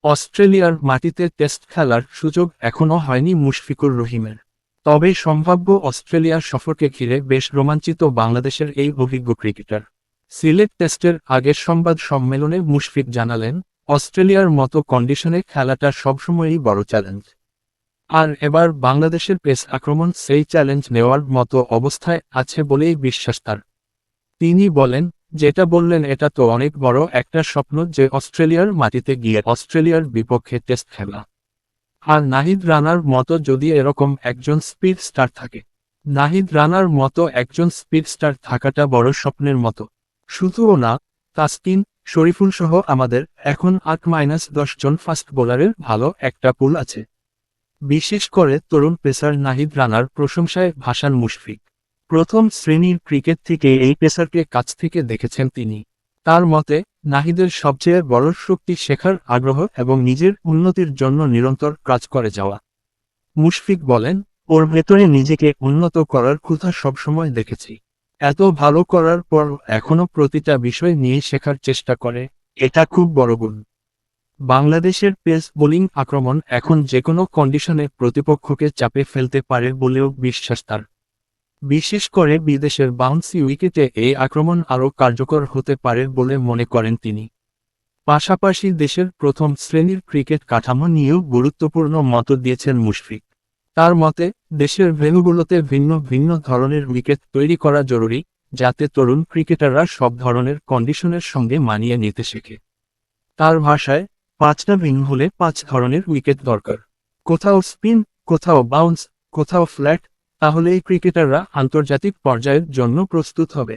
অস্ট্রেলিয়ার মাটিতে টেস্ট খেলার সুযোগ এখনও হয়নি মুশফিকুর রহিমের। তবে সম্ভাব্য অস্ট্রেলিয়া সফরকে ঘিরে বেশ রোমাঞ্চিত বাংলাদেশের এই অভিজ্ঞ ক্রিকেটার। সিলেট টেস্টের আগের সংবাদ সম্মেলনে মুশফিক জানালেন, অস্ট্রেলিয়ার মতো কন্ডিশনে খেলাটা সবসময়ই বড় চ্যালেঞ্জ। আর এবার বাংলাদেশের পেস আক্রমণ সেই চ্যালেঞ্জ নেওয়ার মতো অবস্থায় আছে বলেই বিশ্বাস তার। তিনি বলেন, যেটা বললেন এটা তো অনেক বড় একটা স্বপ্ন যে অস্ট্রেলিয়ার মাটিতে গিয়ে অস্ট্রেলিয়ার বিপক্ষে টেস্ট খেলা। আর নাহিদ রানার মতো যদি এরকম একজন স্পিড স্টার থাকে, নাহিদ রানার মতো একজন স্পিড স্টার থাকাটা বড় স্বপ্নের মতো। শুধুও না, তাসকিন, শরীফুল সহ আমাদের এখন 8-10 জন ফাস্ট বোলারের ভালো একটা পুল আছে। বিশেষ করে তরুণ পেসার নাহিদ রানার প্রশংসায় ভাসান মুশফিক। প্রথম শ্রেণীর ক্রিকেট থেকে এই পেসারকে কাছ থেকে দেখেছেন তিনি। তার মতে, নাহিদের সবচেয়ে বড় শক্তি শেখার আগ্রহ এবং নিজের উন্নতির জন্য নিরন্তর কাজ করে যাওয়া। মুশফিক বলেন, ওর ভেতরে নিজেকে উন্নত করার ক্ষুধা সবসময় দেখেছি। এত ভালো করার পর এখনও প্রতিটা বিষয় নিয়ে শেখার চেষ্টা করে, এটা খুব বড় গুণ। বাংলাদেশের পেস বোলিং আক্রমণ এখন যেকোনো কন্ডিশনে প্রতিপক্ষকে চাপে ফেলতে পারে বলেও বিশ্বাস তার। বিশেষ করে বিদেশের বাউন্সি উইকেটে এই আক্রমণ আরও কার্যকর হতে পারে বলে মনে করেন তিনি। পাশাপাশি দেশের প্রথম শ্রেণীর ক্রিকেট কাঠামো নিয়েও গুরুত্বপূর্ণ মত দিয়েছেন মুশফিক। তার মতে, দেশের ভেন্যুগুলোতে ভিন্ন ভিন্ন ধরনের উইকেট তৈরি করা জরুরি, যাতে তরুণ ক্রিকেটাররা সব ধরনের কন্ডিশনের সঙ্গে মানিয়ে নিতে শেখে। তার ভাষায়, 5টা ভিন্ন হলে 5 ধরনের উইকেট দরকার। কোথাও স্পিন, কোথাও বাউন্স, কোথাও ফ্ল্যাট, তাহলে এই ক্রিকেটাররা আন্তর্জাতিক পর্যায়ের জন্য প্রস্তুত হবে।